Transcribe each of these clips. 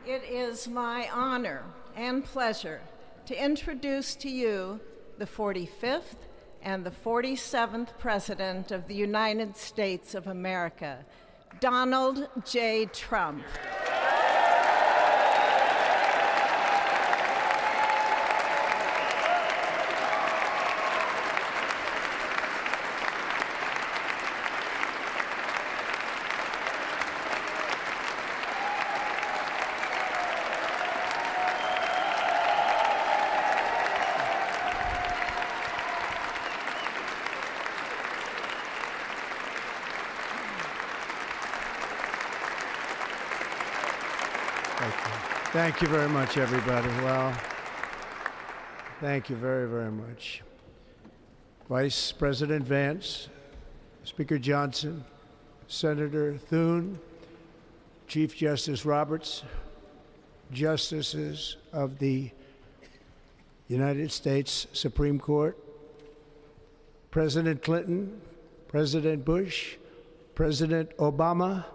It is my honor and pleasure to introduce to you the 45th and the 47th President of the United States of America, Donald J. Trump. Thank you very much, everybody. Well, thank you very, very much. Vice President Vance, Speaker Johnson, Senator Thune, Chief Justice Roberts, Justices of the United States Supreme Court, President Clinton, President Bush, President Obama,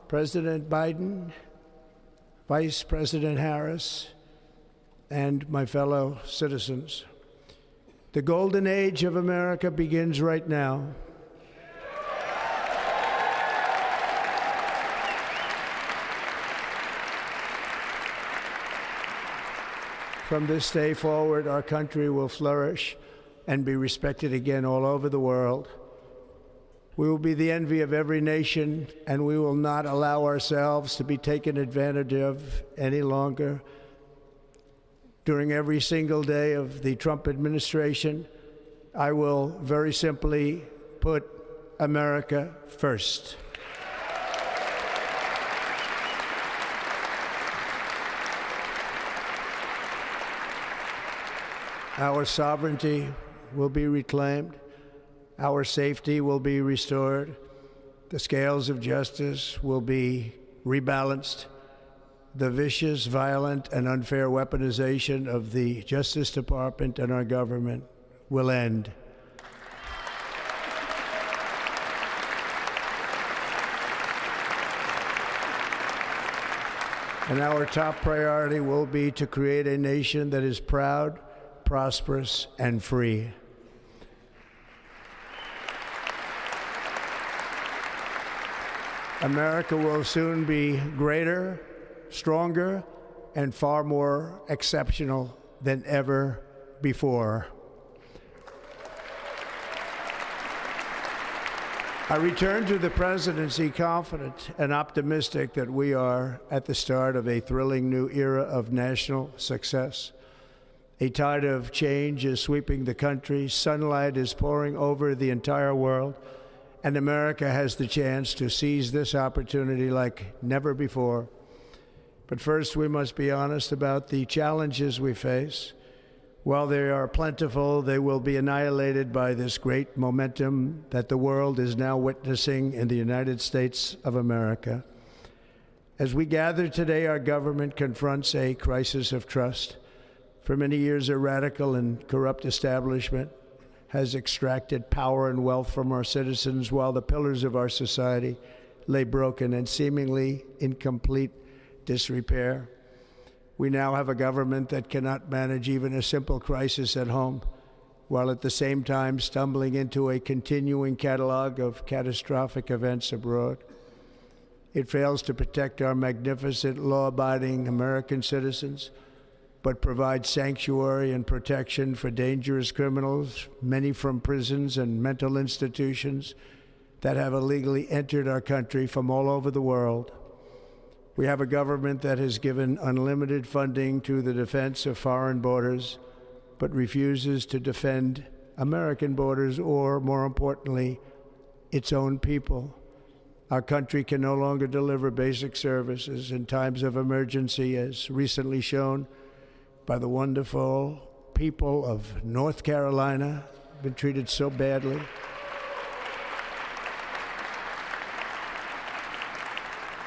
President Biden, Vice President Harris, and my fellow citizens. The golden age of America begins right now. From this day forward, our country will flourish and be respected again all over the world. We will be the envy of every nation, and we will not allow ourselves to be taken advantage of any longer. During every single day of the Trump administration, I will very simply put America first. Our sovereignty will be reclaimed. Our safety will be restored. The scales of justice will be rebalanced. The vicious, violent, and unfair weaponization of the Justice Department and our government will end. And our top priority will be to create a nation that is proud, prosperous, and free. America will soon be greater, stronger, and far more exceptional than ever before. I return to the presidency confident and optimistic that we are at the start of a thrilling new era of national success. A tide of change is sweeping the country. Sunlight is pouring over the entire world. And America has the chance to seize this opportunity like never before. But first, we must be honest about the challenges we face. While they are plentiful, they will be annihilated by this great momentum that the world is now witnessing in the United States of America. As we gather today, our government confronts a crisis of trust. For many years, a radical and corrupt establishment has extracted power and wealth from our citizens while the pillars of our society lay broken and seemingly in complete disrepair. We now have a government that cannot manage even a simple crisis at home, while at the same time stumbling into a continuing catalog of catastrophic events abroad. It fails to protect our magnificent, law-abiding American citizens, but provides sanctuary and protection for dangerous criminals, many from prisons and mental institutions that have illegally entered our country from all over the world. We have a government that has given unlimited funding to the defense of foreign borders, but refuses to defend American borders or, more importantly, its own people. Our country can no longer deliver basic services in times of emergency, as recently shown by the wonderful people of North Carolina, been treated so badly.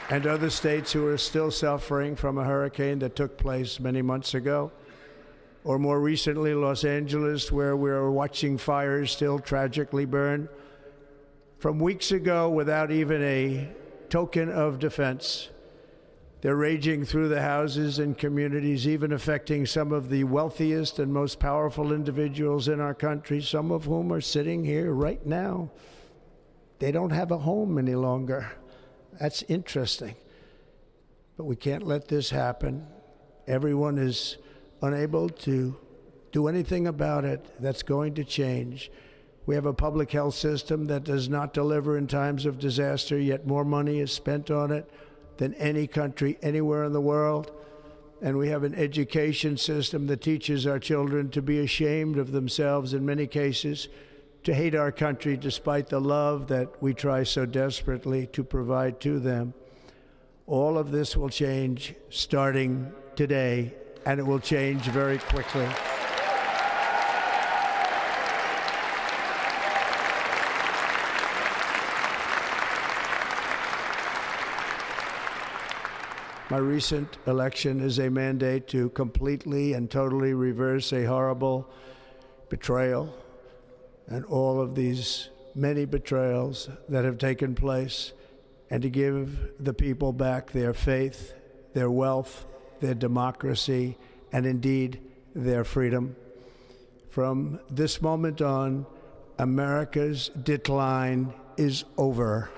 And other states who are still suffering from a hurricane that took place many months ago. Or more recently, Los Angeles, where we're watching fires still tragically burn. From weeks ago, without even a token of defense, They're raging through the houses and communities, even affecting some of the wealthiest and most powerful individuals in our country, some of whom are sitting here right now. They don't have a home any longer. That's interesting. But we can't let this happen. Everyone is unable to do anything about it. That's going to change. We have a public health system that does not deliver in times of disaster, yet more money is spent on it than any country anywhere in the world. And we have an education system that teaches our children to be ashamed of themselves in many cases, to hate our country despite the love that we try so desperately to provide to them. All of this will change starting today, and it will change very quickly. My recent election is a mandate to completely and totally reverse a horrible betrayal and all of these many betrayals that have taken place, and to give the people back their faith, their wealth, their democracy, and indeed their freedom. From this moment on, America's decline is over.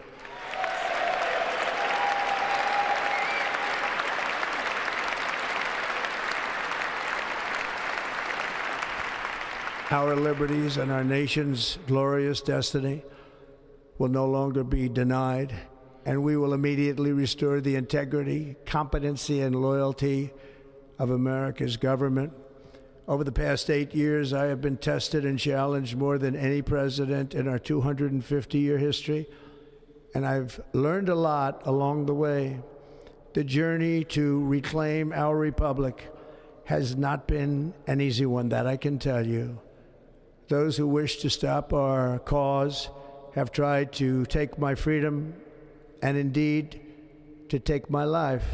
Our liberties and our nation's glorious destiny will no longer be denied, and we will immediately restore the integrity, competency, and loyalty of America's government. Over the past 8 years, I have been tested and challenged more than any president in our 250-year history, and I've learned a lot along the way. The journey to reclaim our republic has not been an easy one, that I can tell you. Those who wish to stop our cause have tried to take my freedom and indeed to take my life.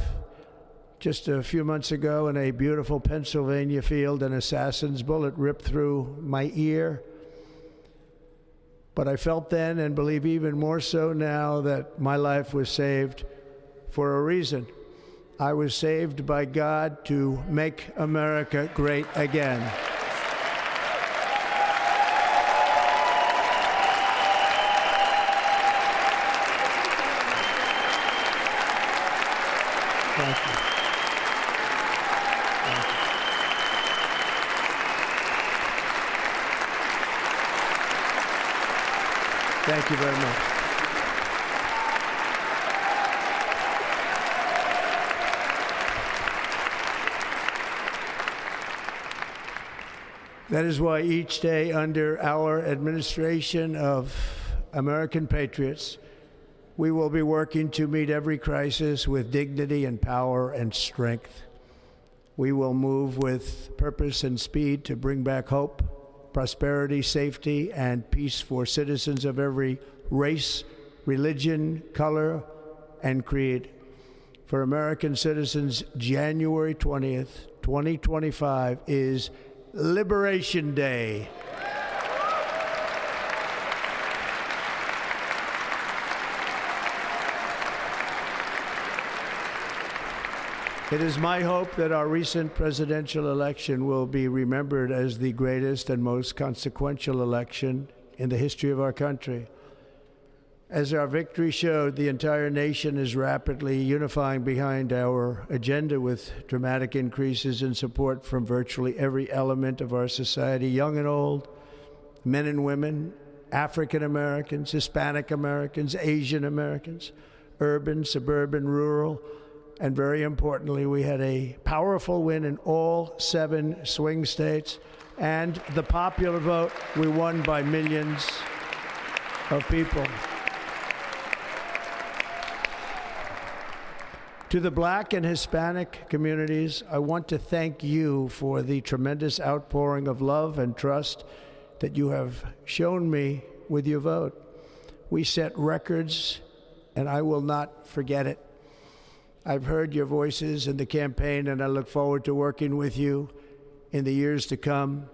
Just a few months ago in a beautiful Pennsylvania field, an assassin's bullet ripped through my ear. But I felt then, and believe even more so now, that my life was saved for a reason. I was saved by God to make America great again. Thank you. Thank you very much. That is why each day under our administration of American patriots, we will be working to meet every crisis with dignity and power and strength. We will move with purpose and speed to bring back hope, prosperity, safety, and peace for citizens of every race, religion, color, and creed. For American citizens, January 20th, 2025 is Liberation Day. It is my hope that our recent presidential election will be remembered as the greatest and most consequential election in the history of our country. As our victory showed, the entire nation is rapidly unifying behind our agenda with dramatic increases in support from virtually every element of our society, young and old, men and women, African Americans, Hispanic Americans, Asian Americans, urban, suburban, rural. And very importantly, we had a powerful win in all 7 swing states. And the popular vote, we won by millions of people. To the Black and Hispanic communities, I want to thank you for the tremendous outpouring of love and trust that you have shown me with your vote. We set records, and I will not forget it. I've heard your voices in the campaign, and I look forward to working with you in the years to come.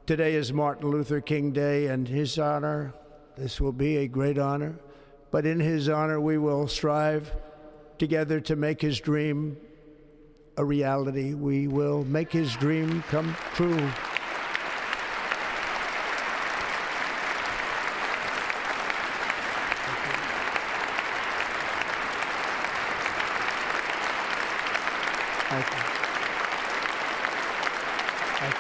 Today is Martin Luther King Day, and his honor, this will be a great honor, but in his honor we will strive together to make his dream a reality. We will make his dream come true. Thank you. Thank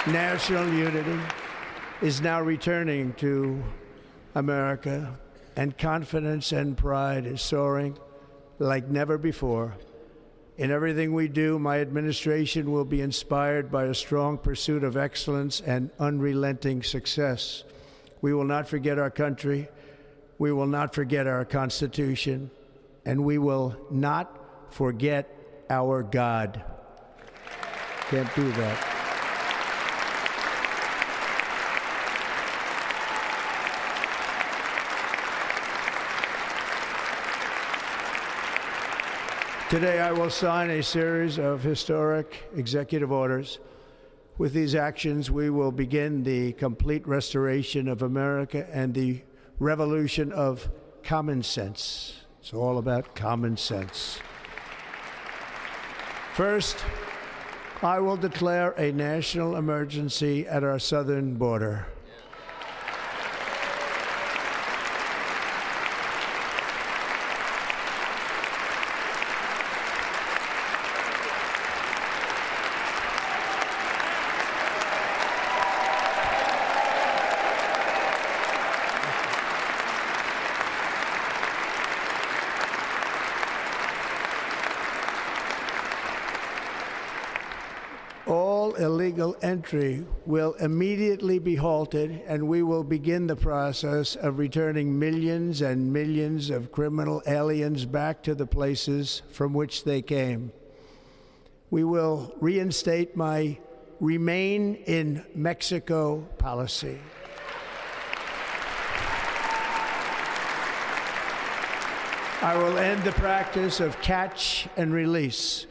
you. National unity is now returning to America, and confidence and pride is soaring like never before. In everything we do, my administration will be inspired by a strong pursuit of excellence and unrelenting success. We will not forget our country. We will not forget our Constitution, and we will not forget our God. Can't do that. Today, I will sign a series of historic executive orders. With these actions, we will begin the complete restoration of America and the revolution of common sense. It's all about common sense. First, I will declare a national emergency at our southern border. All illegal entry will immediately be halted, and we will begin the process of returning millions and millions of criminal aliens back to the places from which they came. We will reinstate my Remain in Mexico policy. I will end the practice of catch and release.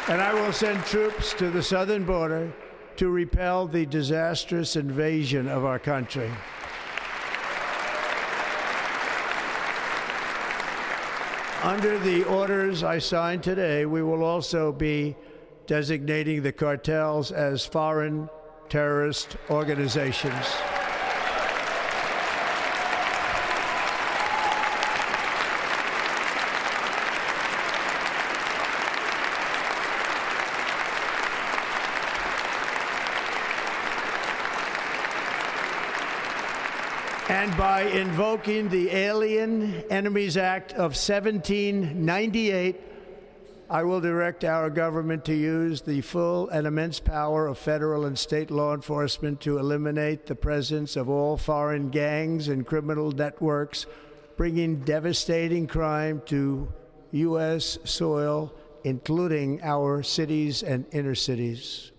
And I will send troops to the southern border to repel the disastrous invasion of our country. Under the orders I signed today, we will also be designating the cartels as foreign terrorist organizations. And by invoking the Alien Enemies Act of 1798, I will direct our government to use the full and immense power of federal and state law enforcement to eliminate the presence of all foreign gangs and criminal networks, bringing devastating crime to U.S. soil, including our cities and inner cities.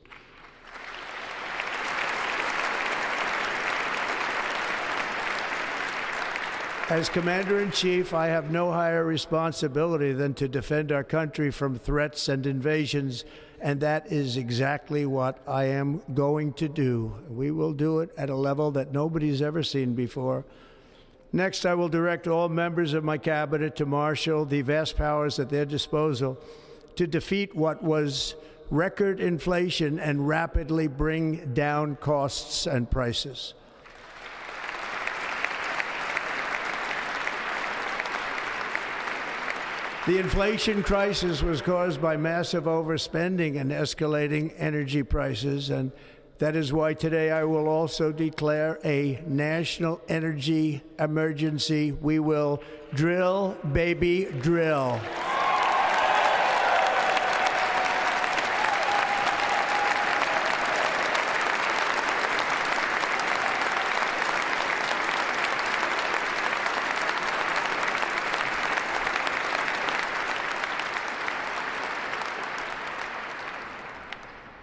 As Commander-in-Chief, I have no higher responsibility than to defend our country from threats and invasions, and that is exactly what I am going to do. We will do it at a level that nobody's ever seen before. Next, I will direct all members of my cabinet to marshal the vast powers at their disposal to defeat what was record inflation and rapidly bring down costs and prices. The inflation crisis was caused by massive overspending and escalating energy prices, and that is why today I will also declare a national energy emergency. We will drill, baby, drill.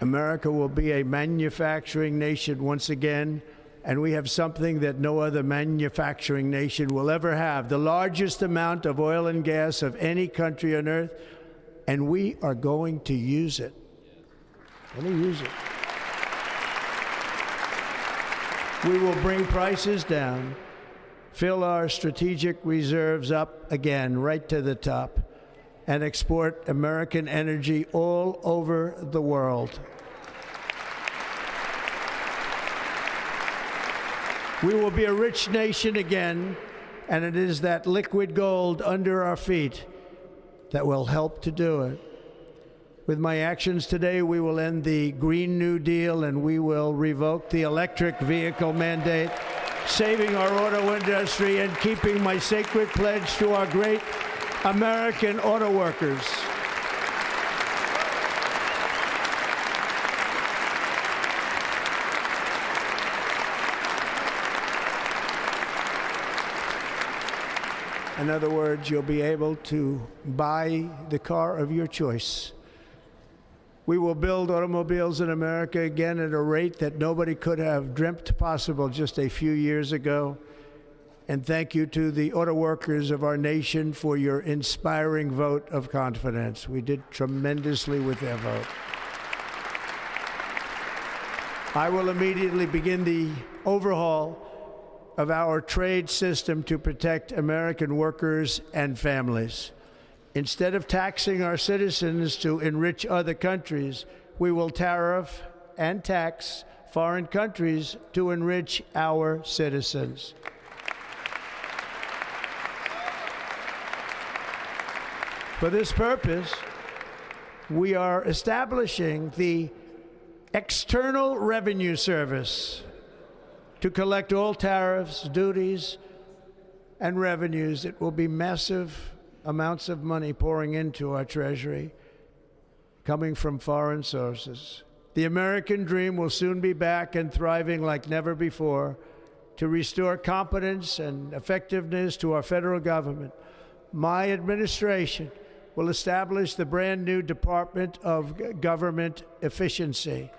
America will be a manufacturing nation once again, and we have something that no other manufacturing nation will ever have, the largest amount of oil and gas of any country on earth, and we are going to use it. We're going to use it. We will bring prices down, fill our strategic reserves up again, right to the top, and export American energy all over the world. We will be a rich nation again, and it is that liquid gold under our feet that will help to do it. With my actions today, we will end the Green New Deal and we will revoke the electric vehicle mandate, saving our auto industry and keeping my sacred pledge to our great American auto workers. In other words, you'll be able to buy the car of your choice. We will build automobiles in America again at a rate that nobody could have dreamt possible just a few years ago. And thank you to the auto workers of our nation for your inspiring vote of confidence. We did tremendously with their vote. I will immediately begin the overhaul of our trade system to protect American workers and families. Instead of taxing our citizens to enrich other countries, we will tariff and tax foreign countries to enrich our citizens. For this purpose, we are establishing the External Revenue Service to collect all tariffs, duties, and revenues. It will be massive amounts of money pouring into our treasury, coming from foreign sources. The American dream will soon be back and thriving like never before to restore competence and effectiveness to our federal government. My administration will establish the brand new Department of Government Efficiency.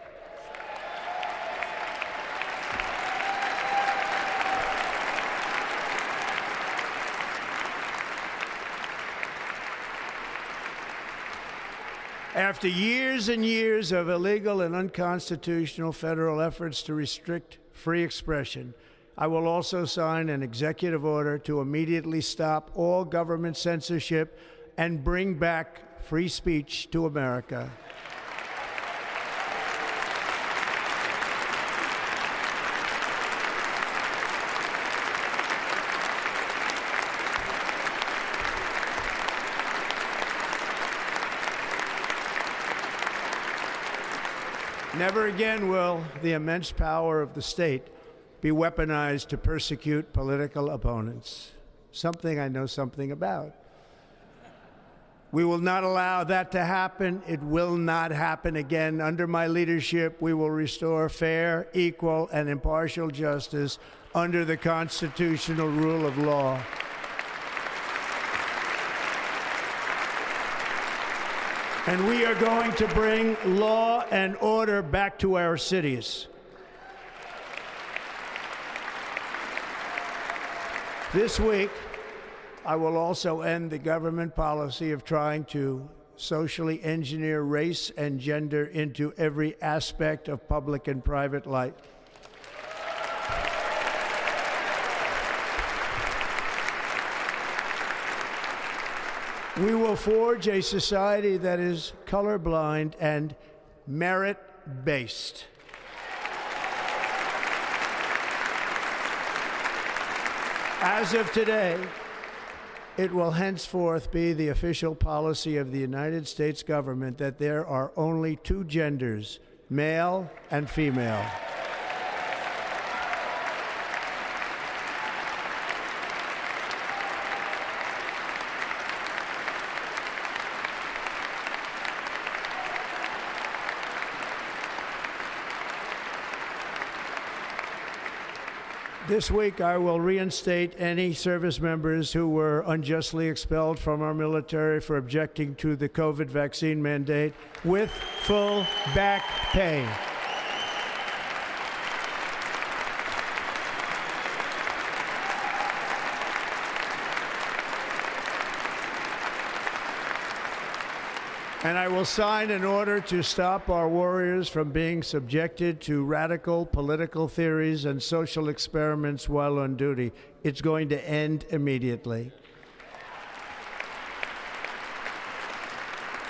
After years and years of illegal and unconstitutional federal efforts to restrict free expression, I will also sign an executive order to immediately stop all government censorship and bring back free speech to America. Never again will the immense power of the state be weaponized to persecute political opponents, something I know something about. We will not allow that to happen. It will not happen again. Under my leadership, we will restore fair, equal, and impartial justice under the constitutional rule of law. And we are going to bring law and order back to our cities. This week, I will also end the government policy of trying to socially engineer race and gender into every aspect of public and private life. We will forge a society that is colorblind and merit-based. As of today, it will henceforth be the official policy of the United States government that there are only two genders, male and female. This week, I will reinstate any service members who were unjustly expelled from our military for objecting to the COVID vaccine mandate with full back pay. And I will sign an order to stop our warriors from being subjected to radical political theories and social experiments while on duty. It's going to end immediately.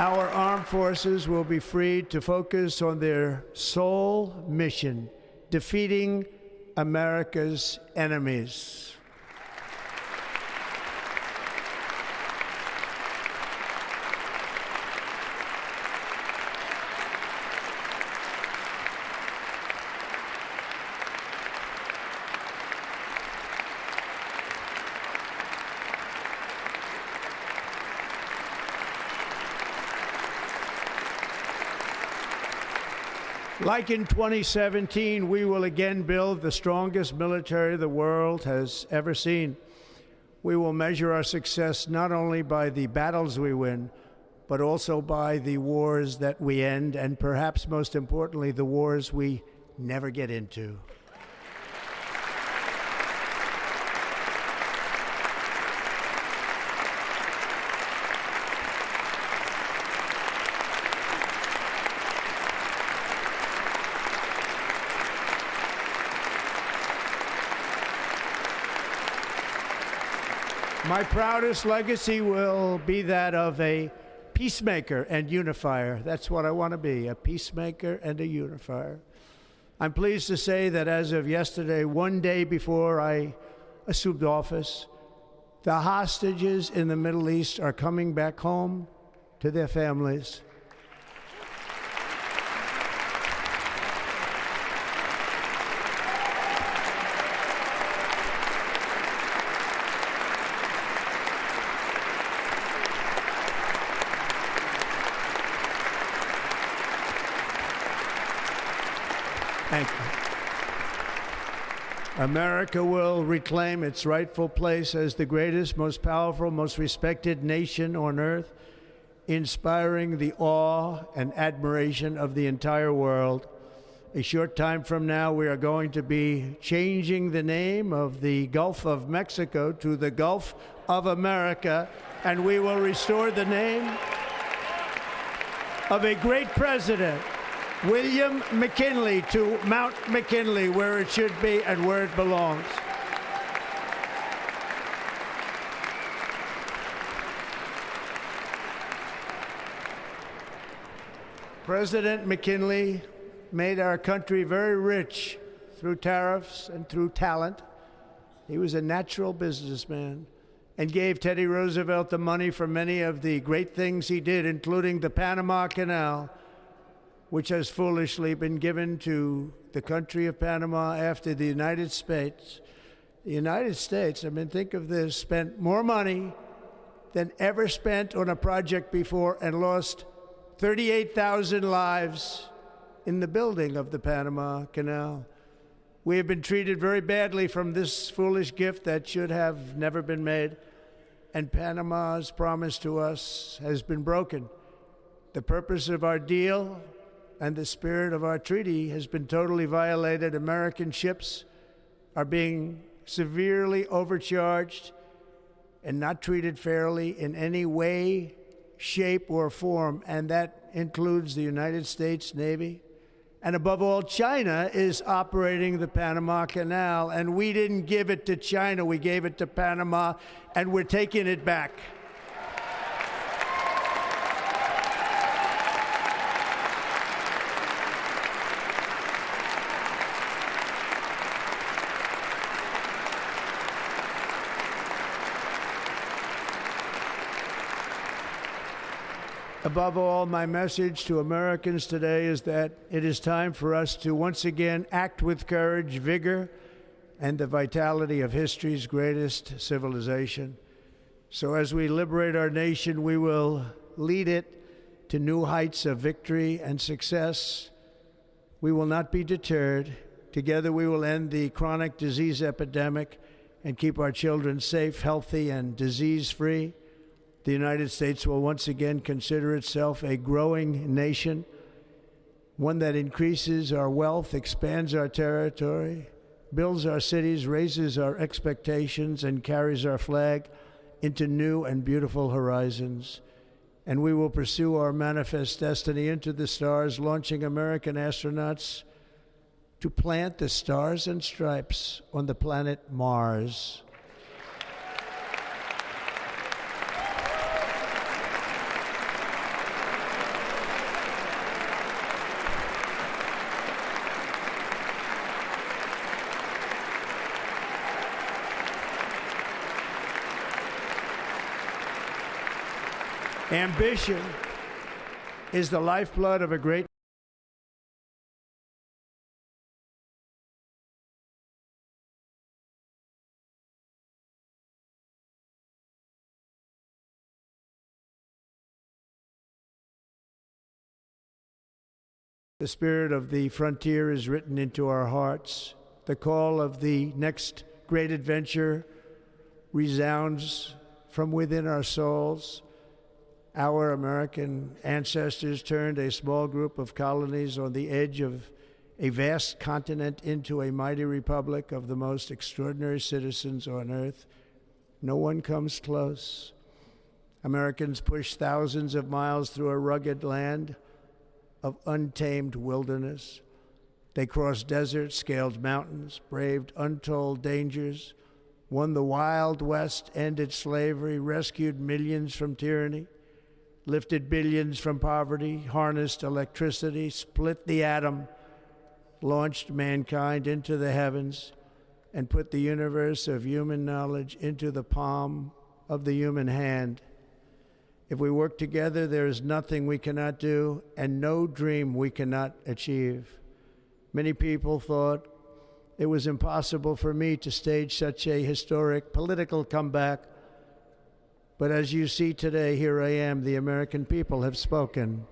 Our armed forces will be freed to focus on their sole mission, defeating America's enemies. Like in 2017, we will again build the strongest military the world has ever seen. We will measure our success not only by the battles we win, but also by the wars that we end, and perhaps most importantly, the wars we never get into. My proudest legacy will be that of a peacemaker and unifier. That's what I want to be, a peacemaker and a unifier. I'm pleased to say that as of yesterday, one day before I assumed office, the hostages in the Middle East are coming back home to their families. Thank you. America will reclaim its rightful place as the greatest, most powerful, most respected nation on earth, inspiring the awe and admiration of the entire world. A short time from now, we are going to be changing the name of the Gulf of Mexico to the Gulf of America, and we will restore the name of a great president, William McKinley, to Mount McKinley, where it should be and where it belongs. President McKinley made our country very rich through tariffs and through talent. He was a natural businessman and gave Teddy Roosevelt the money for many of the great things he did, including the Panama Canal, which has foolishly been given to the country of Panama after the United States. The United States, I mean, think of this, spent more money than ever spent on a project before and lost 38,000 lives in the building of the Panama Canal. We have been treated very badly from this foolish gift that should have never been made, and Panama's promise to us has been broken. The purpose of our deal and the spirit of our treaty has been totally violated. American ships are being severely overcharged and not treated fairly in any way, shape, or form, and that includes the United States Navy. And above all, China is operating the Panama Canal, and we didn't give it to China, we gave it to Panama, and we're taking it back. Above all, my message to Americans today is that it is time for us to once again act with courage, vigor, and the vitality of history's greatest civilization. So as we liberate our nation, we will lead it to new heights of victory and success. We will not be deterred. Together we will end the chronic disease epidemic and keep our children safe, healthy, and disease-free. The United States will once again consider itself a growing nation, one that increases our wealth, expands our territory, builds our cities, raises our expectations, and carries our flag into new and beautiful horizons. and we will pursue our manifest destiny into the stars, launching American astronauts to plant the stars and stripes on the planet Mars. Ambition is the lifeblood of a great The spirit of the frontier is written into our hearts. The call of the next great adventure resounds from within our souls. Our American ancestors turned a small group of colonies on the edge of a vast continent into a mighty republic of the most extraordinary citizens on earth. No one comes close. Americans pushed thousands of miles through a rugged land of untamed wilderness. They crossed deserts, scaled mountains, braved untold dangers, won the Wild West, ended slavery, rescued millions from tyranny, lifted billions from poverty, harnessed electricity, split the atom, launched mankind into the heavens, and put the universe of human knowledge into the palm of the human hand. If we work together, there is nothing we cannot do and no dream we cannot achieve. Many people thought it was impossible for me to stage such a historic political comeback. But as you see today, here I am. The American people have spoken.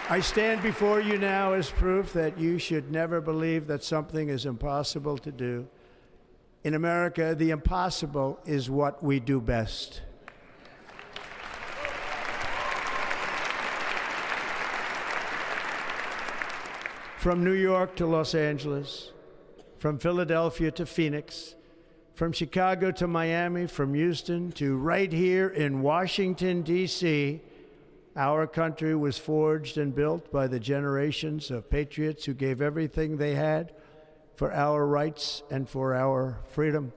I stand before you now as proof that you should never believe that something is impossible to do. In America, the impossible is what we do best. From New York to Los Angeles, from Philadelphia to Phoenix, from Chicago to Miami, from Houston to right here in Washington, D.C., our country was forged and built by the generations of patriots who gave everything they had for our rights and for our freedom.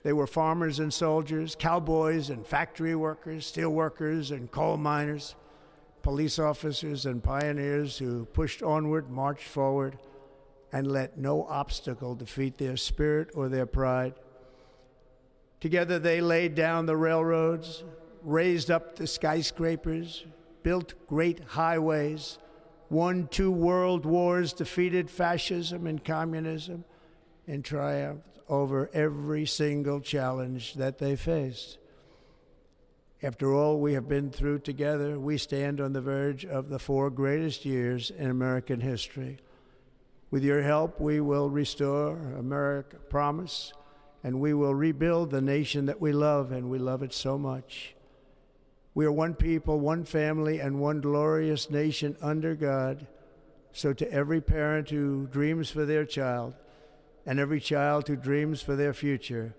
They were farmers and soldiers, cowboys and factory workers, steel workers and coal miners, police officers and pioneers who pushed onward, marched forward, and let no obstacle defeat their spirit or their pride. Together they laid down the railroads, raised up the skyscrapers, built great highways, won 2 world wars, defeated fascism and communism, and triumphed over every single challenge that they faced. After all we have been through together, we stand on the verge of the 4 greatest years in American history. With your help, we will restore America, promise, and we will rebuild the nation that we love, and we love it so much. We are one people, one family, and one glorious nation under God. So to every parent who dreams for their child, and every child who dreams for their future,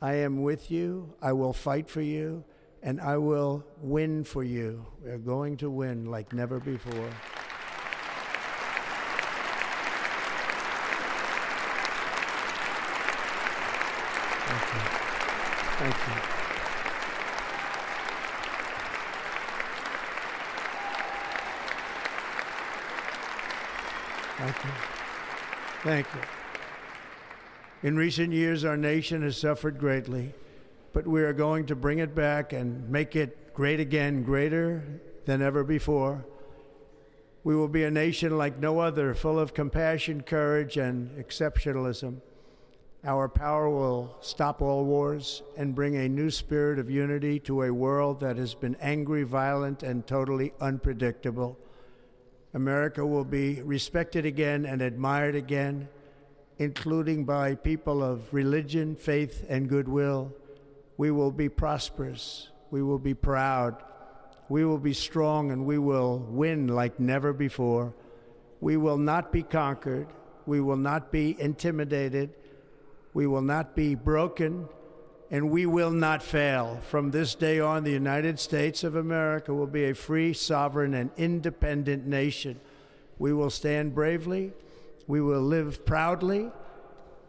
I am with you, I will fight for you, and I will win for you. We are going to win like never before. Thank you. Thank you. Thank you. Thank you. In recent years, our nation has suffered greatly, but we are going to bring it back and make it great again, greater than ever before. We will be a nation like no other, full of compassion, courage, and exceptionalism. Our power will stop all wars and bring a new spirit of unity to a world that has been angry, violent, and totally unpredictable. America will be respected again and admired again, including by people of religion, faith, and goodwill. We will be prosperous. We will be proud. We will be strong, and we will win like never before. We will not be conquered. We will not be intimidated. We will not be broken, and we will not fail. From this day on, the United States of America will be a free, sovereign, and independent nation. We will stand bravely. We will live proudly.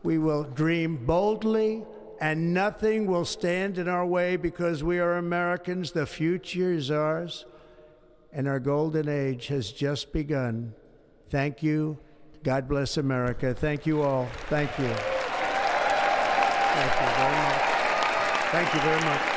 We will dream boldly, and nothing will stand in our way because we are Americans. The future is ours, and our golden age has just begun. Thank you. God bless America. Thank you all. Thank you. Thank you very much. Thank you very much.